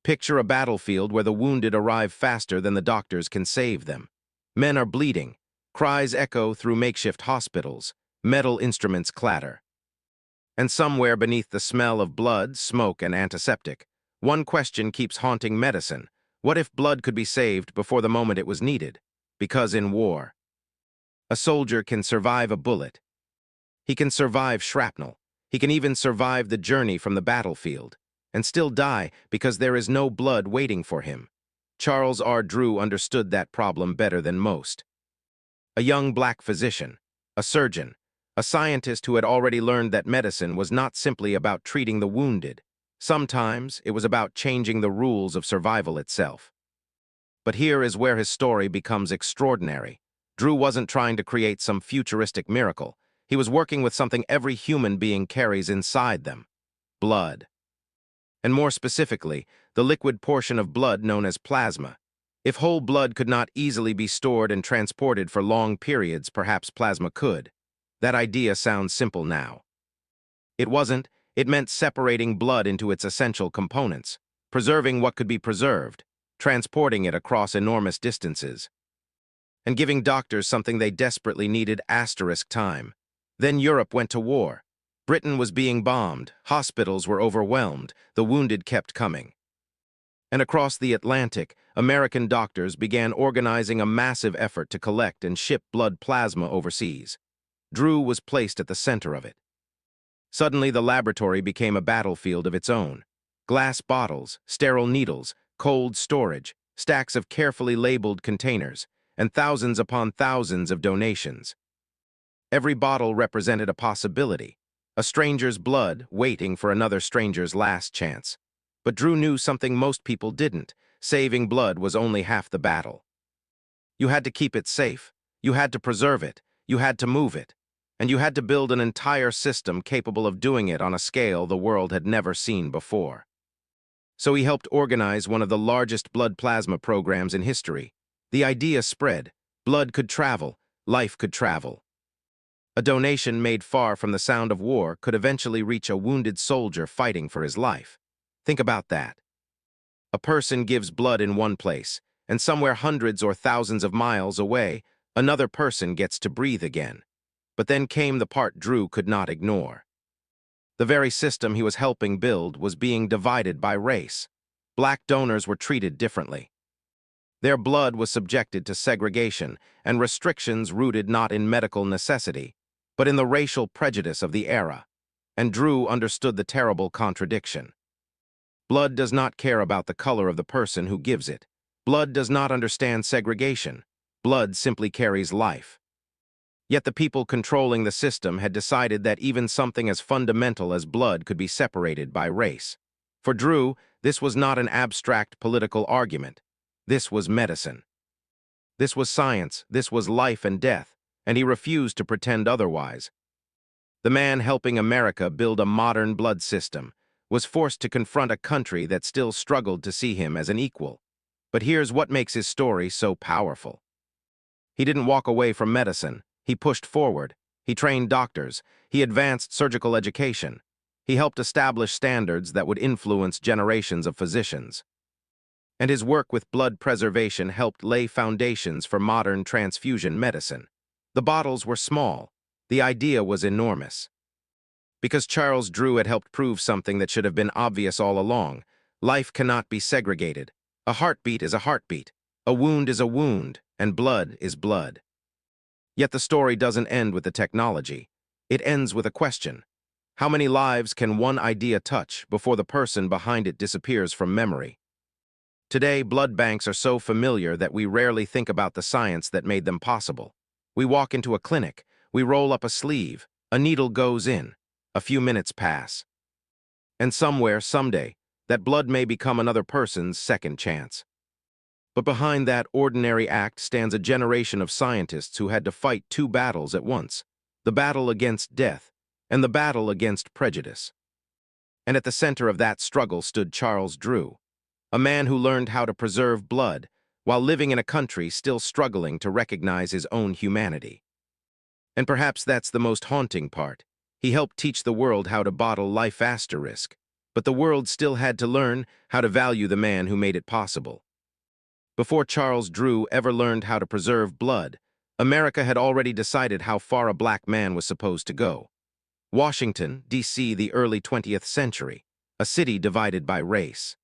Picture a battlefield where the wounded arrive faster than the doctors can save them. Men are bleeding. Cries echo through makeshift hospitals. Metal instruments clatter. And somewhere beneath the smell of blood, smoke, and antiseptic, one question keeps haunting medicine. What if blood could be saved before the moment it was needed? Because in war, a soldier can survive a bullet. He can survive shrapnel. He can even survive the journey from the battlefield, and still die because there is no blood waiting for him. Charles R. Drew understood that problem better than most. A young black physician, a surgeon, a scientist who had already learned that medicine was not simply about treating the wounded. Sometimes it was about changing the rules of survival itself. But here is where his story becomes extraordinary. Drew wasn't trying to create some futuristic miracle. He was working with something every human being carries inside them: blood. And more specifically, the liquid portion of blood known as plasma. If whole blood could not easily be stored and transported for long periods, perhaps plasma could. That idea sounds simple now. It wasn't. It meant separating blood into its essential components, preserving what could be preserved, transporting it across enormous distances, and giving doctors something they desperately needed: time. Then Europe went to war. Britain was being bombed, hospitals were overwhelmed, the wounded kept coming. And across the Atlantic, American doctors began organizing a massive effort to collect and ship blood plasma overseas. Drew was placed at the center of it. Suddenly, the laboratory became a battlefield of its own. Glass bottles, sterile needles, cold storage, stacks of carefully labeled containers, and thousands upon thousands of donations. Every bottle represented a possibility, a stranger's blood waiting for another stranger's last chance. But Drew knew something most people didn't. Saving blood was only half the battle. You had to keep it safe, you had to preserve it, you had to move it, and you had to build an entire system capable of doing it on a scale the world had never seen before. So he helped organize one of the largest blood plasma programs in history. The idea spread. Blood could travel, life could travel. A donation made far from the sound of war could eventually reach a wounded soldier fighting for his life. Think about that. A person gives blood in one place, and somewhere hundreds or thousands of miles away, another person gets to breathe again. But then came the part Drew could not ignore. The very system he was helping build was being divided by race. Black donors were treated differently. Their blood was subjected to segregation and restrictions rooted not in medical necessity, but in the racial prejudice of the era. And Drew understood the terrible contradiction. Blood does not care about the color of the person who gives it. Blood does not understand segregation. Blood simply carries life. Yet the people controlling the system had decided that even something as fundamental as blood could be separated by race. For Drew, this was not an abstract political argument. This was medicine. This was science, this was life and death, and he refused to pretend otherwise. The man helping America build a modern blood system was forced to confront a country that still struggled to see him as an equal. But here's what makes his story so powerful. He didn't walk away from medicine. He pushed forward. He trained doctors. He advanced surgical education. He helped establish standards that would influence generations of physicians. And his work with blood preservation helped lay foundations for modern transfusion medicine. The bottles were small. The idea was enormous. Because Charles Drew had helped prove something that should have been obvious all along: life cannot be segregated. A heartbeat is a heartbeat. A wound is a wound, and blood is blood. Yet the story doesn't end with the technology. It ends with a question. How many lives can one idea touch before the person behind it disappears from memory? Today, blood banks are so familiar that we rarely think about the science that made them possible. We walk into a clinic, we roll up a sleeve, a needle goes in, a few minutes pass. And somewhere, someday, that blood may become another person's second chance. But behind that ordinary act stands a generation of scientists who had to fight two battles at once: the battle against death and the battle against prejudice. And at the center of that struggle stood Charles Drew, a man who learned how to preserve blood while living in a country still struggling to recognize his own humanity. And perhaps that's the most haunting part. He helped teach the world how to bottle life But the world still had to learn how to value the man who made it possible. Before Charles Drew ever learned how to preserve blood, America had already decided how far a black man was supposed to go. Washington, D.C., the early 20th century, a city divided by race.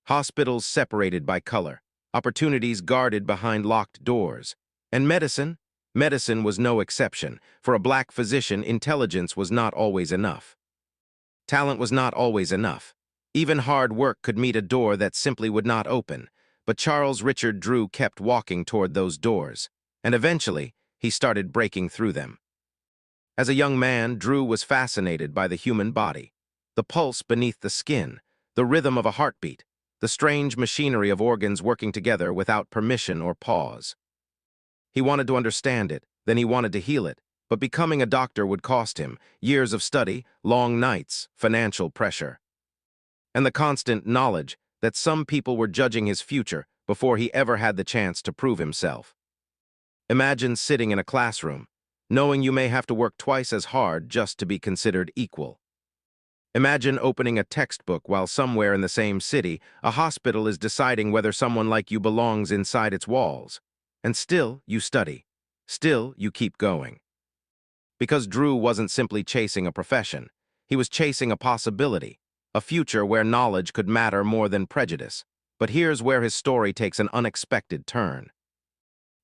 Hospitals separated by color, opportunities guarded behind locked doors. And medicine? Medicine was no exception. For a black physician, intelligence was not always enough. Talent was not always enough. Even hard work could meet a door that simply would not open. But Charles Richard Drew kept walking toward those doors, and eventually, he started breaking through them. As a young man, Drew was fascinated by the human body, the pulse beneath the skin, the rhythm of a heartbeat, the strange machinery of organs working together without permission or pause. He wanted to understand it, then he wanted to heal it, but becoming a doctor would cost him years of study, long nights, financial pressure, and the constant knowledge that some people were judging his future before he ever had the chance to prove himself. Imagine sitting in a classroom, knowing you may have to work twice as hard just to be considered equal. Imagine opening a textbook while somewhere in the same city, a hospital is deciding whether someone like you belongs inside its walls. And still, you study. Still, you keep going. Because Drew wasn't simply chasing a profession. He was chasing a possibility, a future where knowledge could matter more than prejudice. But here's where his story takes an unexpected turn.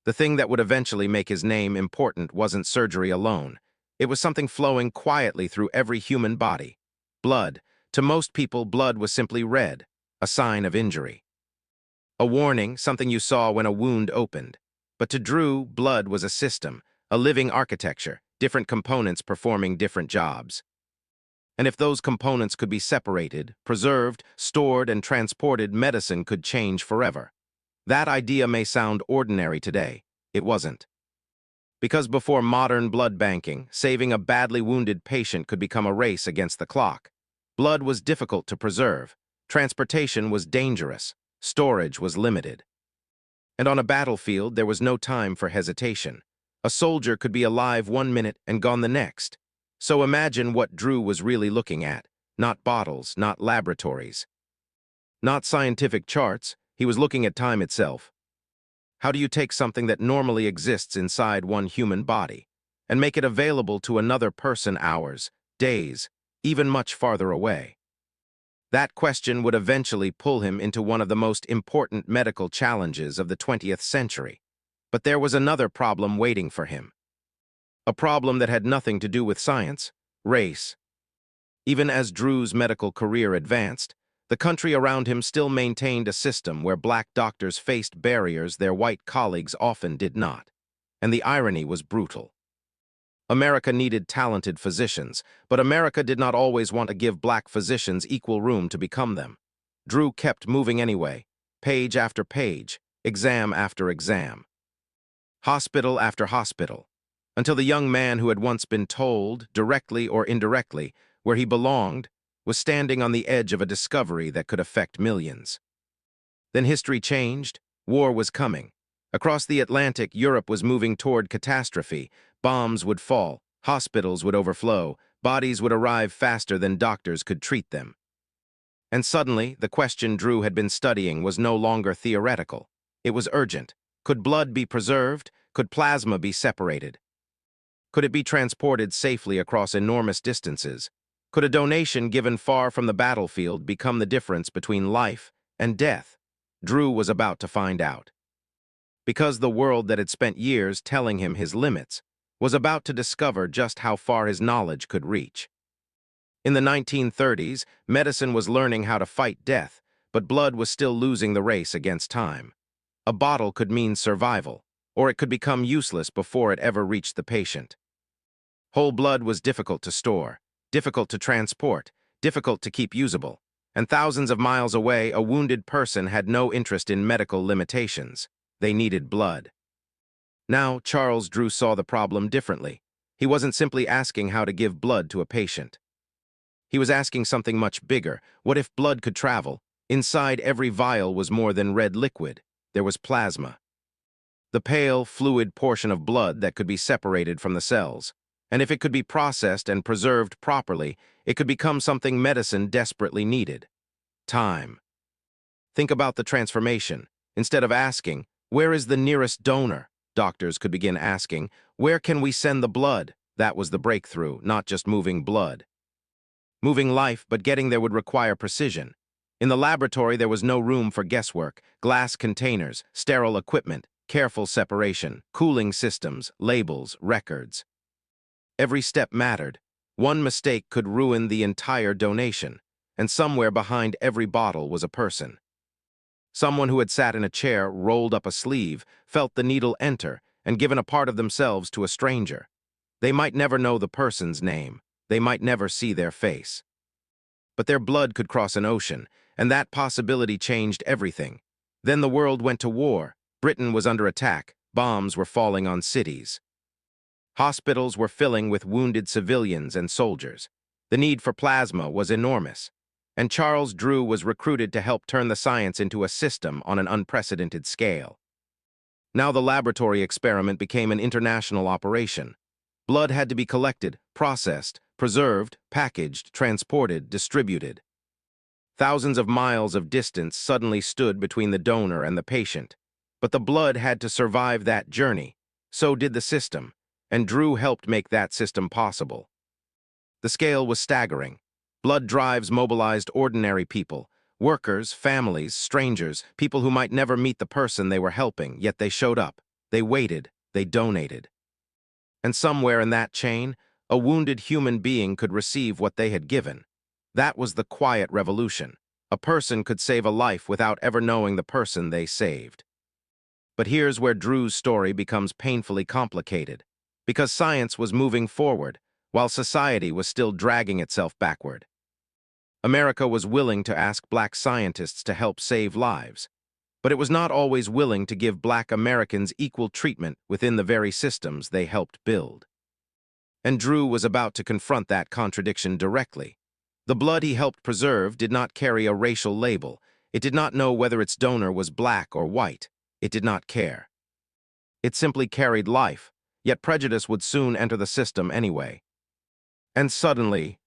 The thing that would eventually make his name important wasn't surgery alone. It was something flowing quietly through every human body. Blood. To most people, blood was simply red, a sign of injury. A warning, something you saw when a wound opened. But to Drew, blood was a system, a living architecture, different components performing different jobs. And if those components could be separated, preserved, stored, and transported, medicine could change forever. That idea may sound ordinary today. It wasn't. Because before modern blood banking, saving a badly wounded patient could become a race against the clock. Blood was difficult to preserve. Transportation was dangerous. Storage was limited. And on a battlefield, there was no time for hesitation. A soldier could be alive 1 minute and gone the next. So imagine what Drew was really looking at. Not bottles, not laboratories, not scientific charts. He was looking at time itself. How do you take something that normally exists inside one human body and make it available to another person hours, days, even much farther away? That question would eventually pull him into one of the most important medical challenges of the 20th century. But there was another problem waiting for him. A problem that had nothing to do with science, race. Even as Drew's medical career advanced, the country around him still maintained a system where black doctors faced barriers their white colleagues often did not. And the irony was brutal. America needed talented physicians, but America did not always want to give black physicians equal room to become them. Drew kept moving anyway, page after page, exam after exam, hospital after hospital, until the young man who had once been told, directly or indirectly, where he belonged, was standing on the edge of a discovery that could affect millions. Then history changed. War was coming. Across the Atlantic, Europe was moving toward catastrophe. Bombs would fall, hospitals would overflow, bodies would arrive faster than doctors could treat them. And suddenly, the question Drew had been studying was no longer theoretical. It was urgent. Could blood be preserved? Could plasma be separated? Could it be transported safely across enormous distances? Could a donation given far from the battlefield become the difference between life and death? Drew was about to find out. Because the world that had spent years telling him his limits was about to discover just how far his knowledge could reach. In the 1930s, medicine was learning how to fight death, but blood was still losing the race against time. A bottle could mean survival, or it could become useless before it ever reached the patient. Whole blood was difficult to store, difficult to transport, difficult to keep usable, and thousands of miles away, a wounded person had no interest in medical limitations. They needed blood. Now, Charles Drew saw the problem differently. He wasn't simply asking how to give blood to a patient. He was asking something much bigger. What if blood could travel? Inside every vial was more than red liquid. There was plasma. The pale, fluid portion of blood that could be separated from the cells. And if it could be processed and preserved properly, It could become something medicine desperately needed. Time. Think about the transformation. Instead of asking, "Where is the nearest donor?" doctors could begin asking, "Where can we send the blood?" That was the breakthrough, not just moving blood. Moving life, but getting there would require precision. In the laboratory, there was no room for guesswork. Glass containers, sterile equipment, careful separation, cooling systems, labels, records. Every step mattered. One mistake could ruin the entire donation, and somewhere behind every bottle was a person. Someone who had sat in a chair, rolled up a sleeve, felt the needle enter, and given a part of themselves to a stranger. They might never know the person's name. They might never see their face. But their blood could cross an ocean, and that possibility changed everything. Then the world went to war. Britain was under attack. Bombs were falling on cities. Hospitals were filling with wounded civilians and soldiers. The need for plasma was enormous. And Charles Drew was recruited to help turn the science into a system on an unprecedented scale. Now the laboratory experiment became an international operation. Blood had to be collected, processed, preserved, packaged, transported, distributed. Thousands of miles of distance suddenly stood between the donor and the patient. But the blood had to survive that journey. So did the system, and Drew helped make that system possible. The scale was staggering. Blood drives mobilized ordinary people, workers, families, strangers, people who might never meet the person they were helping, yet they showed up. They waited. They donated. And somewhere in that chain, a wounded human being could receive what they had given. That was the quiet revolution. A person could save a life without ever knowing the person they saved. But here's where Drew's story becomes painfully complicated. Because science was moving forward, while society was still dragging itself backward. America was willing to ask black scientists to help save lives, but it was not always willing to give black Americans equal treatment within the very systems they helped build. And Drew was about to confront that contradiction directly. The blood he helped preserve did not carry a racial label. It did not know whether its donor was black or white. It did not care. It simply carried life, yet prejudice would soon enter the system anyway. And suddenly,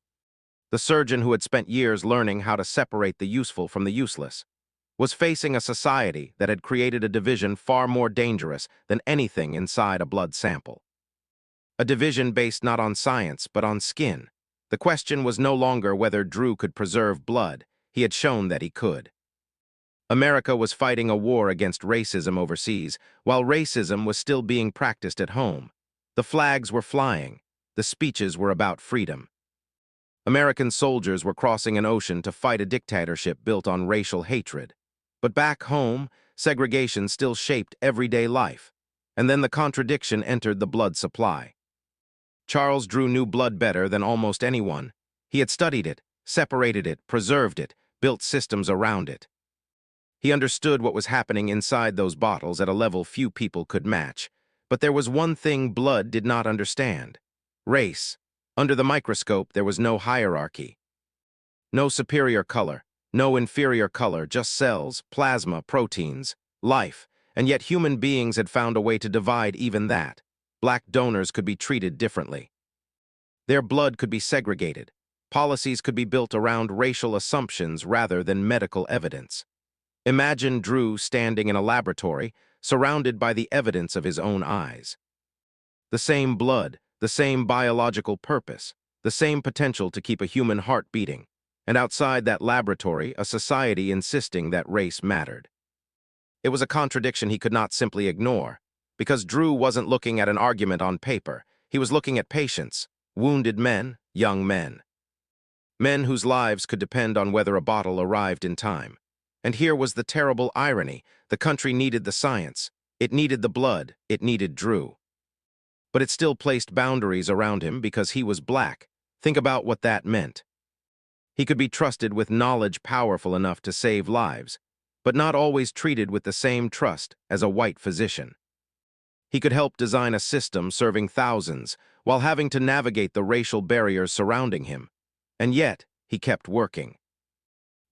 the surgeon who had spent years learning how to separate the useful from the useless was facing a society that had created a division far more dangerous than anything inside a blood sample. A division based not on science, but on skin. The question was no longer whether Drew could preserve blood. He had shown that he could. America was fighting a war against racism overseas, while racism was still being practiced at home. The flags were flying. The speeches were about freedom. American soldiers were crossing an ocean to fight a dictatorship built on racial hatred. But back home, segregation still shaped everyday life. And then the contradiction entered the blood supply. Charles Drew knew blood better than almost anyone. He had studied it, separated it, preserved it, built systems around it. He understood what was happening inside those bottles at a level few people could match. But there was one thing blood did not understand: race. Under the microscope, there was no hierarchy. No superior color, no inferior color, just cells, plasma, proteins, life. And yet human beings had found a way to divide even that. Black donors could be treated differently. Their blood could be segregated. Policies could be built around racial assumptions rather than medical evidence. Imagine Drew standing in a laboratory, surrounded by the evidence of his own eyes. The same blood, the same biological purpose, the same potential to keep a human heart beating, and outside that laboratory, a society insisting that race mattered. It was a contradiction he could not simply ignore, because Drew wasn't looking at an argument on paper. He was looking at patients, wounded men, young men. Men whose lives could depend on whether a bottle arrived in time. And here was the terrible irony: the country needed the science, it needed the blood, it needed Drew. But it still placed boundaries around him because he was black. Think about what that meant. He could be trusted with knowledge powerful enough to save lives, but not always treated with the same trust as a white physician. He could help design a system serving thousands while having to navigate the racial barriers surrounding him. And yet, he kept working.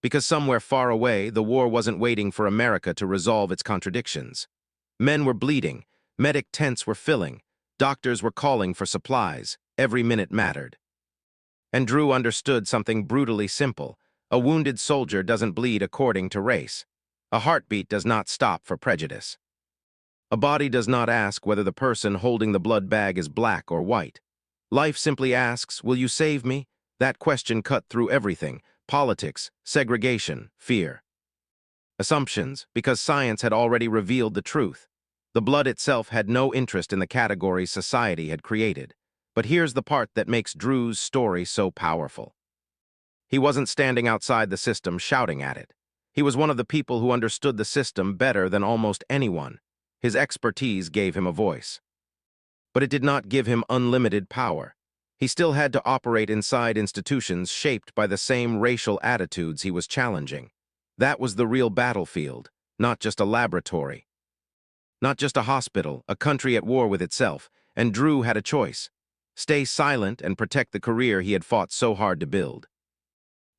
Because somewhere far away, the war wasn't waiting for America to resolve its contradictions. Men were bleeding, medic tents were filling, doctors were calling for supplies. Every minute mattered. And Drew understood something brutally simple. A wounded soldier doesn't bleed according to race. A heartbeat does not stop for prejudice. A body does not ask whether the person holding the blood bag is black or white. Life simply asks, will you save me? That question cut through everything: politics, segregation, fear. Assumptions, because science had already revealed the truth. The blood itself had no interest in the categories society had created. But here's the part that makes Drew's story so powerful. He wasn't standing outside the system shouting at it. He was one of the people who understood the system better than almost anyone. His expertise gave him a voice. But it did not give him unlimited power. He still had to operate inside institutions shaped by the same racial attitudes he was challenging. That was the real battlefield, not just a laboratory. Not just a hospital, a country at war with itself, and Drew had a choice: stay silent and protect the career he had fought so hard to build,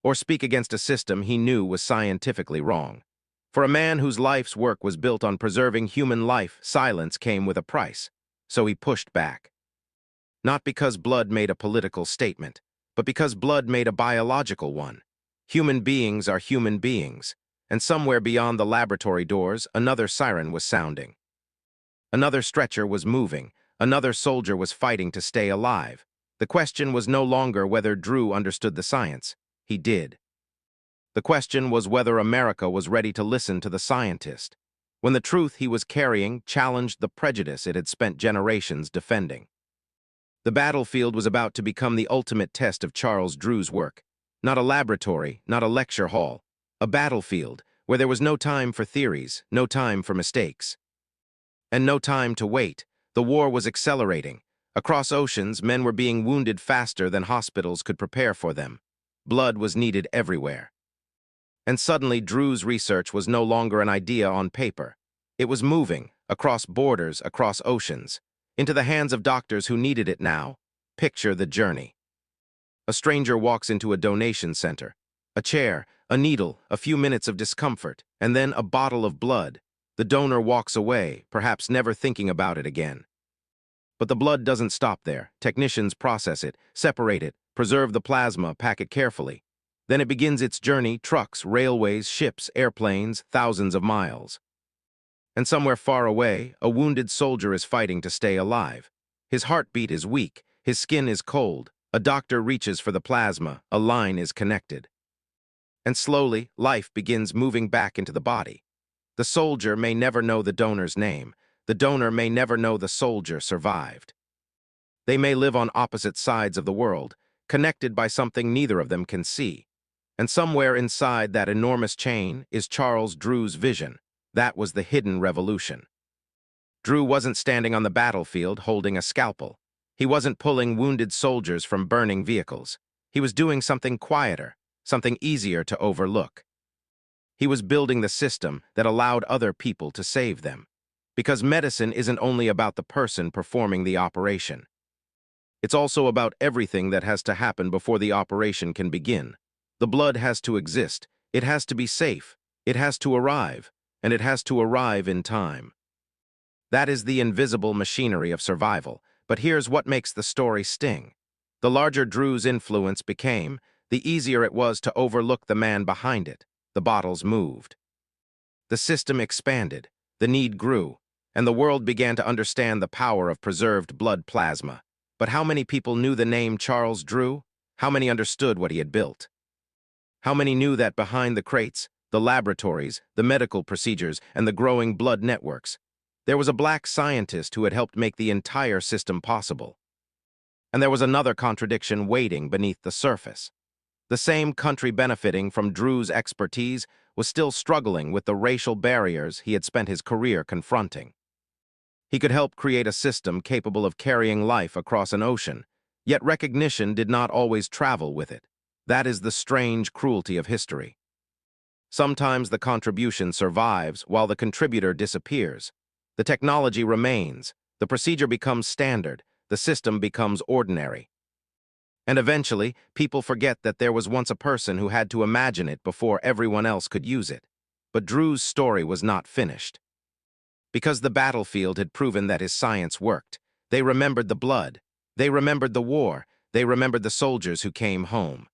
or speak against a system he knew was scientifically wrong. For a man whose life's work was built on preserving human life, silence came with a price, so he pushed back. Not because blood made a political statement, but because blood made a biological one. Human beings are human beings, and somewhere beyond the laboratory doors, another siren was sounding. Another stretcher was moving, another soldier was fighting to stay alive. The question was no longer whether Drew understood the science. He did. The question was whether America was ready to listen to the scientist, when the truth he was carrying challenged the prejudice it had spent generations defending. The battlefield was about to become the ultimate test of Charles Drew's work. Not a laboratory, not a lecture hall. A battlefield where there was no time for theories, no time for mistakes, and no time to wait. The war was accelerating. Across oceans, men were being wounded faster than hospitals could prepare for them. Blood was needed everywhere. And suddenly, Drew's research was no longer an idea on paper. It was moving, across borders, across oceans, into the hands of doctors who needed it now. Picture the journey. A stranger walks into a donation center. A chair, a needle, a few minutes of discomfort, and then a bottle of blood. The donor walks away, perhaps never thinking about it again. But the blood doesn't stop there. Technicians process it, separate it, preserve the plasma, pack it carefully. Then it begins its journey: trucks, railways, ships, airplanes, thousands of miles. And somewhere far away, a wounded soldier is fighting to stay alive. His heartbeat is weak, his skin is cold. A doctor reaches for the plasma, a line is connected. And slowly, life begins moving back into the body. The soldier may never know the donor's name. The donor may never know the soldier survived. They may live on opposite sides of the world, connected by something neither of them can see. And somewhere inside that enormous chain is Charles Drew's vision. That was the hidden revolution. Drew wasn't standing on the battlefield holding a scalpel. He wasn't pulling wounded soldiers from burning vehicles. He was doing something quieter, something easier to overlook. He was building the system that allowed other people to save them. Because medicine isn't only about the person performing the operation. It's also about everything that has to happen before the operation can begin. The blood has to exist, it has to be safe, it has to arrive, and it has to arrive in time. That is the invisible machinery of survival. But here's what makes the story sting. The larger Drew's influence became, the easier it was to overlook the man behind it. The bottles moved. The system expanded, the need grew, and the world began to understand the power of preserved blood plasma. But how many people knew the name Charles Drew? How many understood what he had built? How many knew that behind the crates, the laboratories, the medical procedures, and the growing blood networks, there was a black scientist who had helped make the entire system possible? And there was another contradiction waiting beneath the surface. The same country benefiting from Drew's expertise was still struggling with the racial barriers he had spent his career confronting. He could help create a system capable of carrying life across an ocean, yet recognition did not always travel with it. That is the strange cruelty of history. Sometimes the contribution survives while the contributor disappears. The technology remains, the procedure becomes standard, the system becomes ordinary. And eventually, people forget that there was once a person who had to imagine it before everyone else could use it. But Drew's story was not finished. Because the battlefield had proven that his science worked, they remembered the blood, they remembered the war, They remembered the soldiers who came home.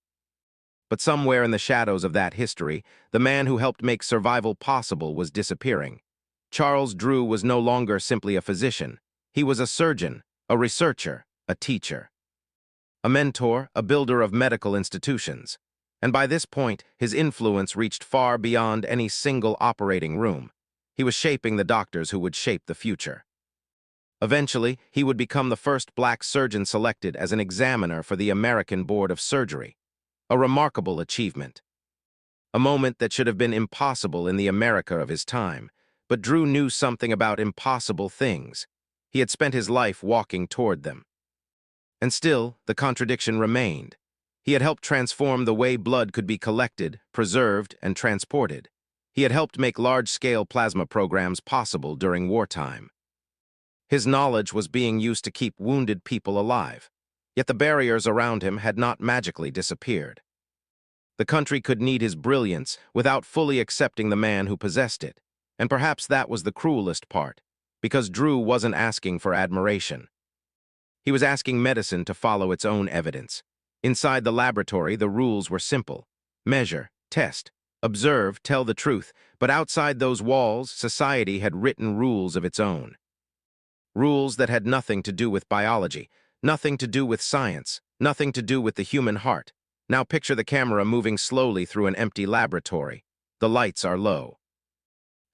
But somewhere in the shadows of that history, the man who helped make survival possible was disappearing. Charles Drew was no longer simply a physician. He was a surgeon, a researcher, a teacher, a mentor, a builder of medical institutions. And by this point, his influence reached far beyond any single operating room. He was shaping the doctors who would shape the future. Eventually, he would become the first black surgeon selected as an examiner for the American Board of Surgery. A remarkable achievement. A moment that should have been impossible in the America of his time. But Drew knew something about impossible things. He had spent his life walking toward them. And still, the contradiction remained. He had helped transform the way blood could be collected, preserved, and transported. He had helped make large-scale plasma programs possible during wartime. His knowledge was being used to keep wounded people alive. Yet the barriers around him had not magically disappeared. The country could need his brilliance without fully accepting the man who possessed it. And perhaps that was the cruelest part, because Drew wasn't asking for admiration. He was asking medicine to follow its own evidence. Inside the laboratory, the rules were simple. Measure, test, observe, tell the truth. But outside those walls, society had written rules of its own. Rules that had nothing to do with biology, nothing to do with science, nothing to do with the human heart. Now picture the camera moving slowly through an empty laboratory. The lights are low.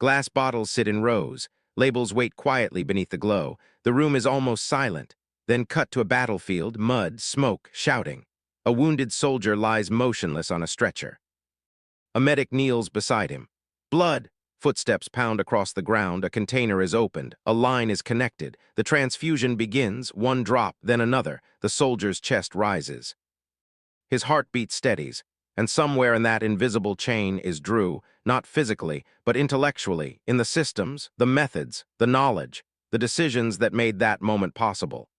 Glass bottles sit in rows. Labels wait quietly beneath the glow. The room is almost silent. Then cut to a battlefield, mud, smoke, shouting. A wounded soldier lies motionless on a stretcher. A medic kneels beside him. Blood! Footsteps pound across the ground. A container is opened. A line is connected. The transfusion begins, one drop, then another. The soldier's chest rises. His heartbeat steadies, and somewhere in that invisible chain is Drew, not physically, but intellectually, in the systems, the methods, the knowledge, the decisions that made that moment possible.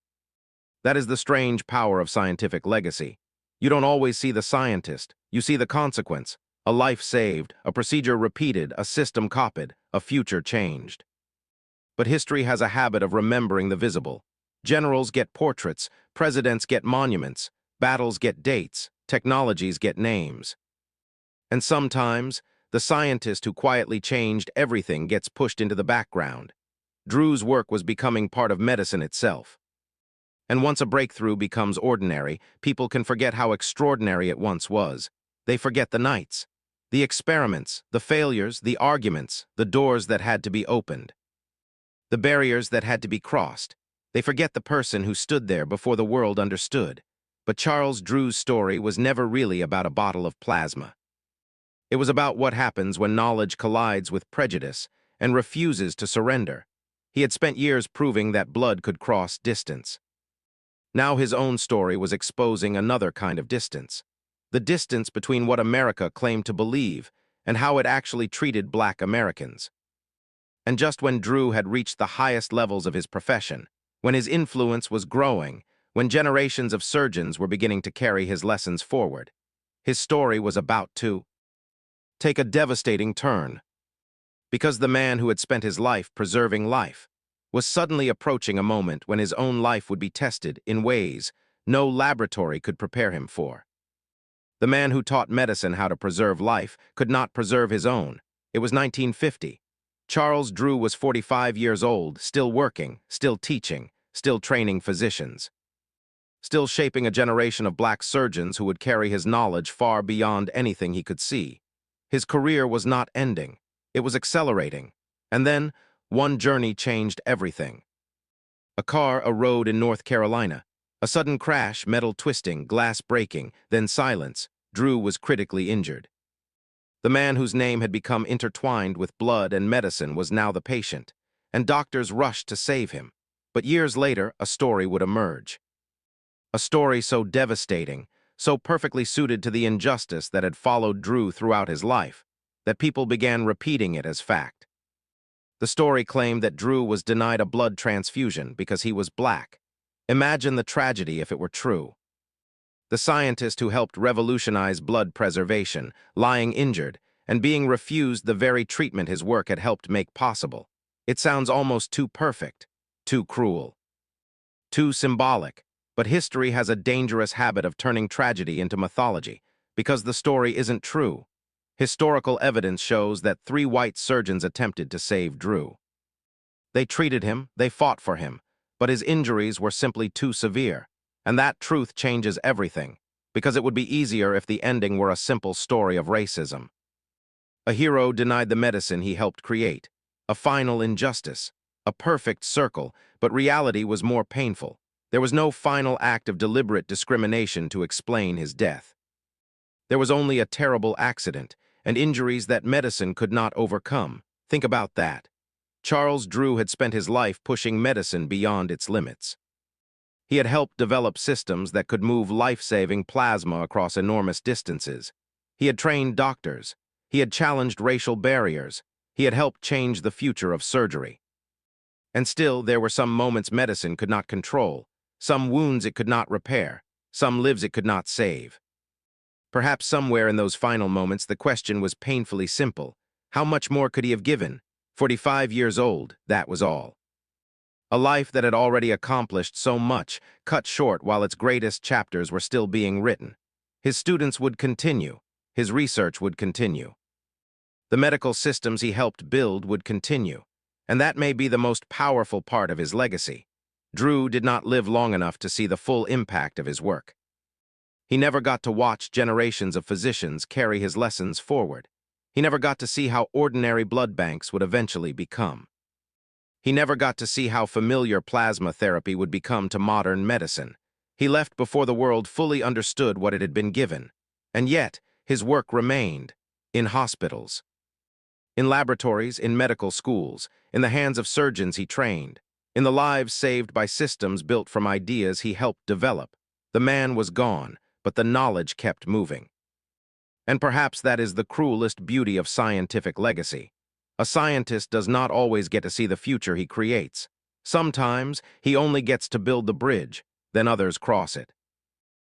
That is the strange power of scientific legacy. You don't always see the scientist. You see the consequence. A life saved, a procedure repeated, a system copied, a future changed. But history has a habit of remembering the visible. Generals get portraits, presidents get monuments, battles get dates, technologies get names. And sometimes, the scientist who quietly changed everything gets pushed into the background. Drew's work was becoming part of medicine itself. And once a breakthrough becomes ordinary, people can forget how extraordinary it once was. They forget the nights, the experiments, the failures, the arguments, the doors that had to be opened, the barriers that had to be crossed. They forget the person who stood there before the world understood. But Charles Drew's story was never really about a bottle of plasma. It was about what happens when knowledge collides with prejudice and refuses to surrender. He had spent years proving that blood could cross distance. Now his own story was exposing another kind of distance. The distance between what America claimed to believe and how it actually treated Black Americans. And just when Drew had reached the highest levels of his profession, when his influence was growing, when generations of surgeons were beginning to carry his lessons forward, his story was about to take a devastating turn. Because the man who had spent his life preserving life was suddenly approaching a moment when his own life would be tested in ways no laboratory could prepare him for. The man who taught medicine how to preserve life could not preserve his own. It was 1950. Charles Drew was 45 years old, still working, still teaching, still training physicians, still shaping a generation of Black surgeons who would carry his knowledge far beyond anything he could see. His career was not ending. It was accelerating. And then, one journey changed everything. A car, a road in North Carolina. A sudden crash, metal twisting, glass breaking, then silence. Drew was critically injured. The man whose name had become intertwined with blood and medicine was now the patient, and doctors rushed to save him. But years later, a story would emerge. A story so devastating, so perfectly suited to the injustice that had followed Drew throughout his life, that people began repeating it as fact. The story claimed that Drew was denied a blood transfusion because he was Black. Imagine the tragedy if it were true. The scientist who helped revolutionize blood preservation, lying injured, and being refused the very treatment his work had helped make possible. It sounds almost too perfect, too cruel, too symbolic. But history has a dangerous habit of turning tragedy into mythology, because the story isn't true. Historical evidence shows that 3 white surgeons attempted to save Drew. They treated him, they fought for him, but his injuries were simply too severe. And that truth changes everything, because it would be easier if the ending were a simple story of racism. A hero denied the medicine he helped create, a final injustice, a perfect circle, but reality was more painful. There was no final act of deliberate discrimination to explain his death. There was only a terrible accident, and injuries that medicine could not overcome. Think about that. Charles Drew had spent his life pushing medicine beyond its limits. He had helped develop systems that could move life-saving plasma across enormous distances. He had trained doctors. He had challenged racial barriers. He had helped change the future of surgery. And still, there were some moments medicine could not control, some wounds it could not repair, some lives it could not save. Perhaps somewhere in those final moments the question was painfully simple. How much more could he have given? 45 years old, that was all. A life that had already accomplished so much, cut short while its greatest chapters were still being written. His students would continue. His research would continue. The medical systems he helped build would continue. And that may be the most powerful part of his legacy. Drew did not live long enough to see the full impact of his work. He never got to watch generations of physicians carry his lessons forward. He never got to see how ordinary blood banks would eventually become. He never got to see how familiar plasma therapy would become to modern medicine. He left before the world fully understood what it had been given. And yet, his work remained. In hospitals, in laboratories, in medical schools, in the hands of surgeons he trained, in the lives saved by systems built from ideas he helped develop. The man was gone, but the knowledge kept moving. And perhaps that is the cruelest beauty of scientific legacy. A scientist does not always get to see the future he creates. Sometimes he only gets to build the bridge, then others cross it.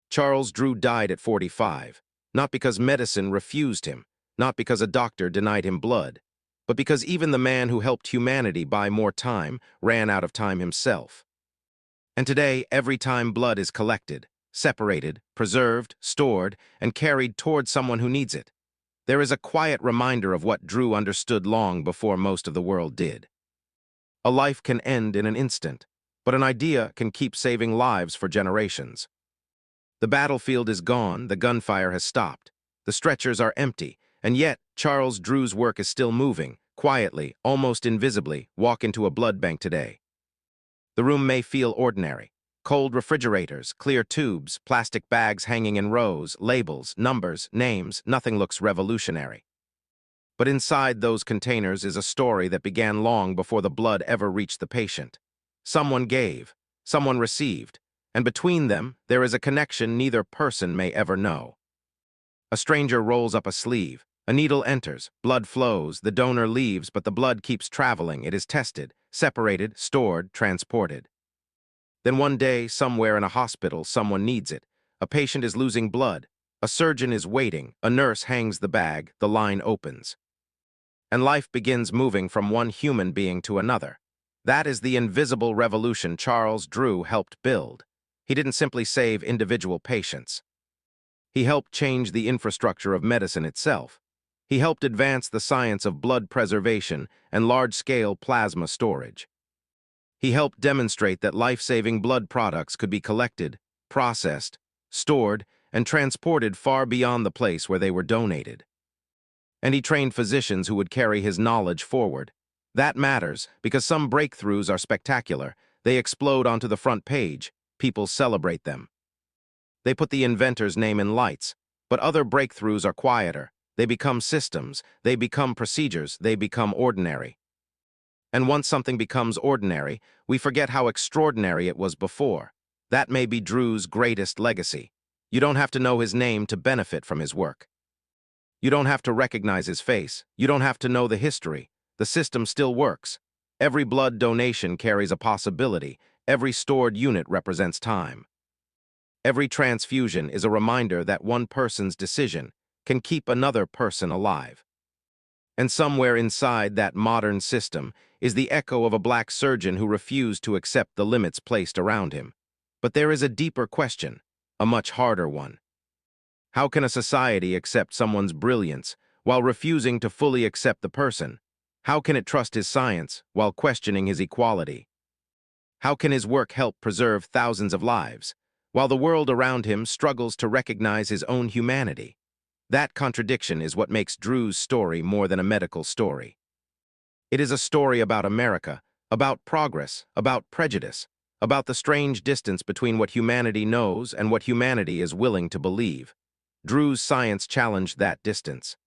Charles Drew died at 45, not because medicine refused him, not because a doctor denied him blood, but because even the man who helped humanity buy more time ran out of time himself. And today, every time blood is collected, separated, preserved, stored, and carried toward someone who needs it, there is a quiet reminder of what Drew understood long before most of the world did. A life can end in an instant, but an idea can keep saving lives for generations. The battlefield is gone, the gunfire has stopped, the stretchers are empty, and yet Charles Drew's work is still moving, quietly, almost invisibly. Walk into a blood bank today. The room may feel ordinary. Cold refrigerators, clear tubes, plastic bags hanging in rows, labels, numbers, names, nothing looks revolutionary. But inside those containers is a story that began long before the blood ever reached the patient. Someone gave, someone received, and between them there is a connection neither person may ever know. A stranger rolls up a sleeve, a needle enters, blood flows, the donor leaves, but the blood keeps traveling. It is tested, separated, stored, transported. Then one day, somewhere in a hospital, someone needs it. A patient is losing blood. A surgeon is waiting. A nurse hangs the bag. The line opens. And life begins moving from one human being to another. That is the invisible revolution Charles Drew helped build. He didn't simply save individual patients. He helped change the infrastructure of medicine itself. He helped advance the science of blood preservation and large-scale plasma storage. He helped demonstrate that life-saving blood products could be collected, processed, stored, and transported far beyond the place where they were donated. And he trained physicians who would carry his knowledge forward. That matters, because some breakthroughs are spectacular. They explode onto the front page. People celebrate them. They put the inventor's name in lights. But other breakthroughs are quieter. They become systems. They become procedures. They become ordinary. And once something becomes ordinary, we forget how extraordinary it was before. That may be Drew's greatest legacy. You don't have to know his name to benefit from his work. You don't have to recognize his face. You don't have to know the history. The system still works. Every blood donation carries a possibility. Every stored unit represents time. Every transfusion is a reminder that one person's decision can keep another person alive. And somewhere inside that modern system is the echo of a black surgeon who refused to accept the limits placed around him. But there is a deeper question, a much harder one. How can a society accept someone's brilliance while refusing to fully accept the person? How can it trust his science while questioning his equality? How can his work help preserve thousands of lives, while the world around him struggles to recognize his own humanity? That contradiction is what makes Drew's story more than a medical story. It is a story about America, about progress, about prejudice, about the strange distance between what humanity knows and what humanity is willing to believe. Drew's science challenged that distance.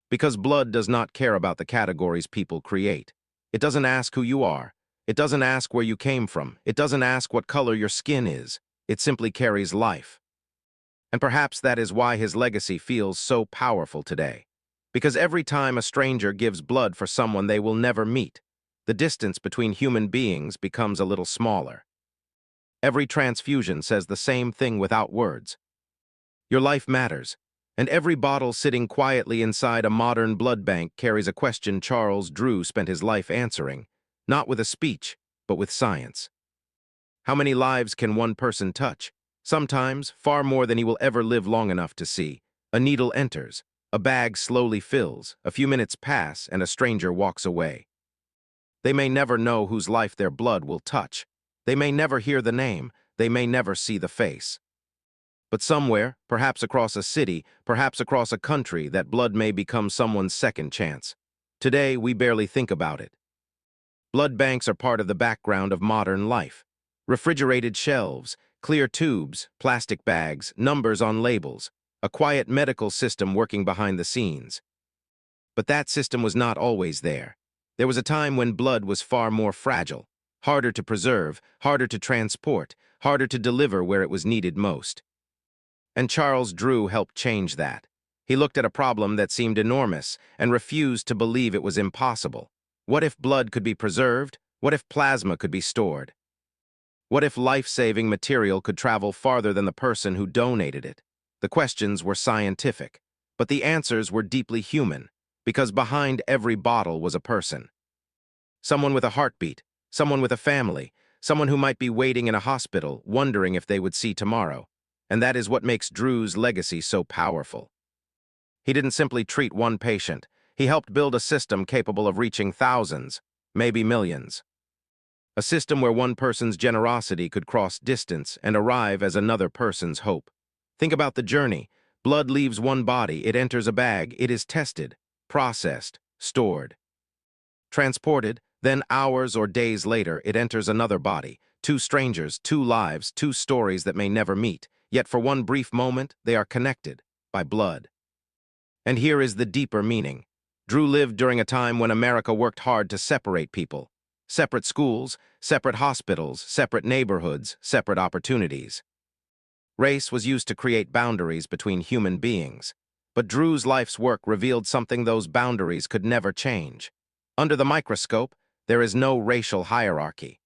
Because blood does not care about the categories people create. It doesn't ask who you are. It doesn't ask where you came from. It doesn't ask what color your skin is. It simply carries life. And perhaps that is why his legacy feels so powerful today. Because every time a stranger gives blood for someone they will never meet, the distance between human beings becomes a little smaller. Every transfusion says the same thing without words. Your life matters, and every bottle sitting quietly inside a modern blood bank carries a question Charles Drew spent his life answering, not with a speech, but with science. How many lives can one person touch? Sometimes, far more than he will ever live long enough to see. A needle enters, a bag slowly fills, a few minutes pass, and a stranger walks away. They may never know whose life their blood will touch. They may never hear the name. They may never see the face. But somewhere, perhaps across a city, perhaps across a country, that blood may become someone's second chance. Today, we barely think about it. Blood banks are part of the background of modern life. Refrigerated shelves, clear tubes, plastic bags, numbers on labels, a quiet medical system working behind the scenes. But that system was not always there. There was a time when blood was far more fragile, harder to preserve, harder to transport, harder to deliver where it was needed most. And Charles Drew helped change that. He looked at a problem that seemed enormous and refused to believe it was impossible. What if blood could be preserved? What if plasma could be stored? What if life-saving material could travel farther than the person who donated it? The questions were scientific, but the answers were deeply human, because behind every bottle was a person. Someone with a heartbeat, someone with a family, someone who might be waiting in a hospital, wondering if they would see tomorrow. And that is what makes Drew's legacy so powerful. He didn't simply treat one patient. He helped build a system capable of reaching thousands, maybe millions. A system where one person's generosity could cross distance and arrive as another person's hope. Think about the journey. Blood leaves one body, it enters a bag, it is tested, processed, stored, transported, then hours or days later it enters another body. Two strangers, two lives, two stories that may never meet. Yet for one brief moment, they are connected by blood. And here is the deeper meaning. Drew lived during a time when America worked hard to separate people. Separate schools, separate hospitals, separate neighborhoods, separate opportunities. Race was used to create boundaries between human beings. But Drew's life's work revealed something those boundaries could never change. Under the microscope, there is no racial hierarchy.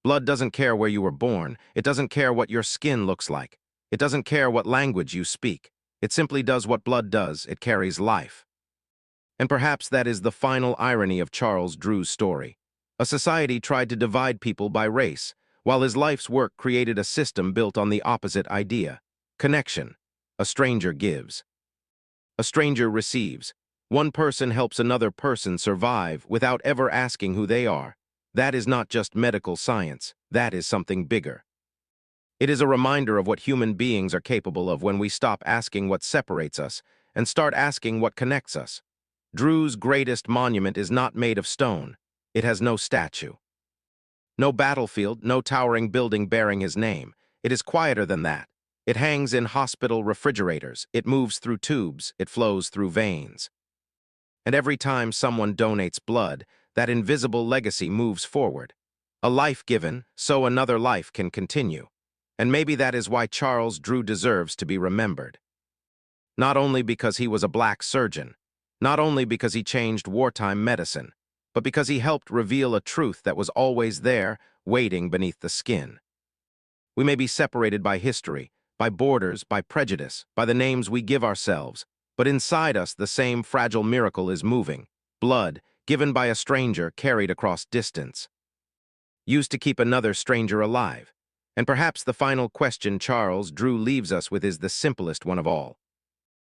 Blood doesn't care where you were born. It doesn't care what your skin looks like. It doesn't care what language you speak. It simply does what blood does. It carries life. And perhaps that is the final irony of Charles Drew's story. A society tried to divide people by race, while his life's work created a system built on the opposite idea. Connection. A stranger gives. A stranger receives. One person helps another person survive without ever asking who they are. That is not just medical science, that is something bigger. It is a reminder of what human beings are capable of when we stop asking what separates us and start asking what connects us. Drew's greatest monument is not made of stone. It has no statue. No battlefield, no towering building bearing his name. It is quieter than that. It hangs in hospital refrigerators. It moves through tubes. It flows through veins. And every time someone donates blood, that invisible legacy moves forward. A life given, so another life can continue. And maybe that is why Charles Drew deserves to be remembered. Not only because he was a black surgeon, not only because he changed wartime medicine, but because he helped reveal a truth that was always there, waiting beneath the skin. We may be separated by history, by borders, by prejudice, by the names we give ourselves, but inside us the same fragile miracle is moving. Blood, given by a stranger, carried across distance. Used to keep another stranger alive. And perhaps the final question Charles Drew leaves us with is the simplest one of all.